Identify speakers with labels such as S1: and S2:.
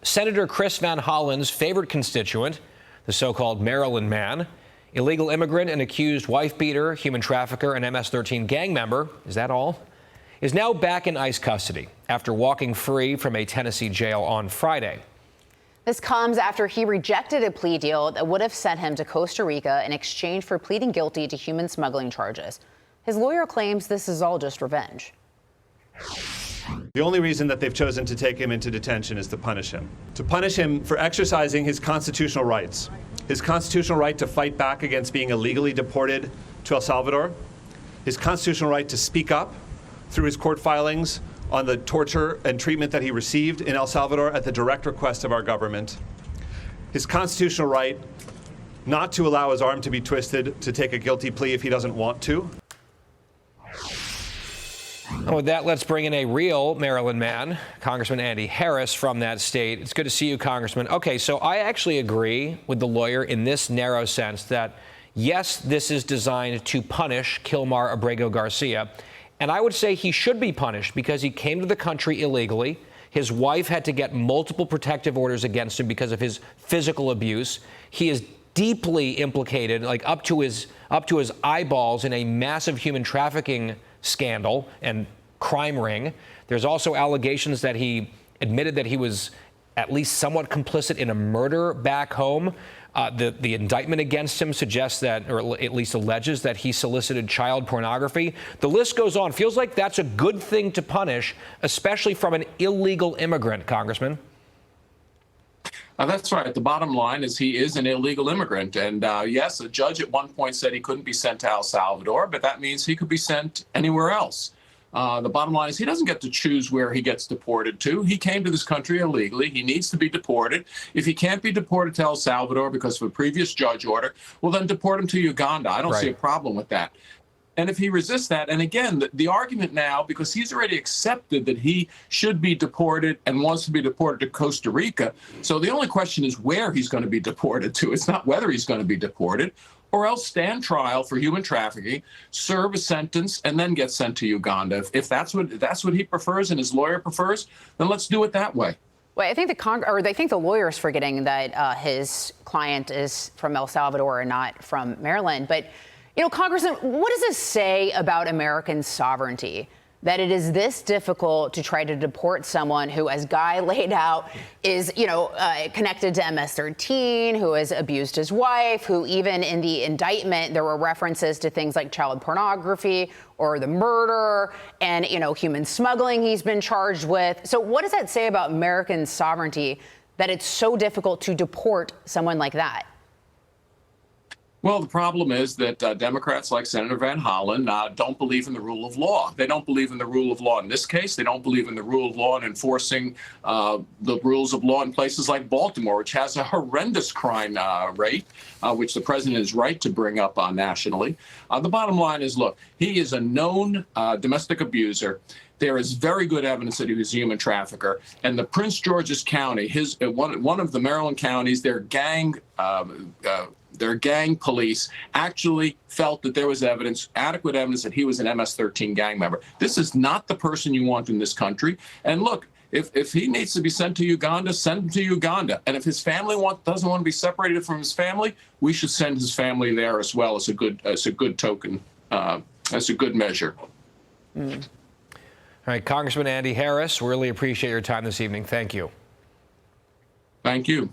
S1: Senator Chris Van Hollen's favorite constituent, the so-called Maryland man, illegal immigrant and accused wife-beater, human trafficker, and MS-13 gang member, is that all? Is now back in ICE custody after walking free from a Tennessee jail on Friday.
S2: This comes after he rejected a plea deal that would have sent him to Costa Rica in exchange for pleading guilty to human smuggling charges. His lawyer claims this is all just revenge.
S3: The only reason that they've chosen to take him into detention is to punish him. To punish him for exercising his constitutional rights. His constitutional right to fight back against being illegally deported to El Salvador. His constitutional right to speak up through his court filings on the torture and treatment that he received in El Salvador at the direct request of our government. His constitutional right not to allow his arm to be twisted to take a guilty plea if he doesn't want to.
S1: And with that, let's bring in a real Maryland man, Congressman Andy Harris from that state. It's good to see you, Congressman. Okay, so I actually agree with the lawyer in this narrow sense that, yes, this is designed to punish Kilmar Abrego Garcia. And I would say he should be punished because he came to the country illegally. His wife had to get multiple protective orders against him because of his physical abuse. He is deeply implicated, like up to his eyeballs, in a massive human trafficking scandal and crime ring. There's also allegations that he admitted that he was at least somewhat complicit in a murder back home. The indictment against him suggests that, or at least alleges that he solicited child pornography. The list goes on. Feels like that's a good thing to punish, especially from an illegal immigrant, Congressman.
S4: That's right. The bottom line is he is an illegal immigrant. And yes, a judge at one point said he couldn't be sent to El Salvador, but that means he could be sent anywhere else. The bottom line is he doesn't get to choose where he gets deported to. He came to this country illegally. He needs to be deported. If he can't be deported to El Salvador because of a previous judge order, well, then deport him to Uganda. I don't see a problem with that. And if he resists that, and again, the argument now, because he's already accepted that he should be deported and wants to be deported to Costa Rica, so the only question is where he's going to be deported to. It's not whether he's going to be deported, or else stand trial for human trafficking, serve a sentence, and then get sent to Uganda. If that's what he prefers and his lawyer prefers, then let's do it that way.
S2: Well, I think the lawyer is forgetting that his client is from El Salvador and not from Maryland. But you know, Congressman, what does this say about American sovereignty, that it is this difficult to try to deport someone who, as Guy laid out, is, connected to MS-13, who has abused his wife, who even in the indictment, there were references to things like child pornography or the murder and, human smuggling he's been charged with. So what does that say about American sovereignty, that it's so difficult to deport someone like that?
S4: Well, the problem is that Democrats like Senator Van Hollen don't believe in the rule of law. They don't believe in the rule of law in this case. They don't believe in the rule of law in enforcing the rules of law in places like Baltimore, which has a horrendous crime rate, which the president is right to bring up nationally. The bottom line is, look, he is a known domestic abuser. There is very good evidence that he was a human trafficker. And the Prince George's County, one of the Maryland counties, their gang police actually felt that there was adequate evidence that he was an MS-13 gang member. This is not the person you want in this country. And look, if he needs to be sent to Uganda, send him to Uganda. And if his family doesn't want to be separated from his family, we should send his family there as well as a good token, as a good measure.
S1: Mm. All right, Congressman Andy Harris, really appreciate your time this evening. Thank you.
S4: Thank you.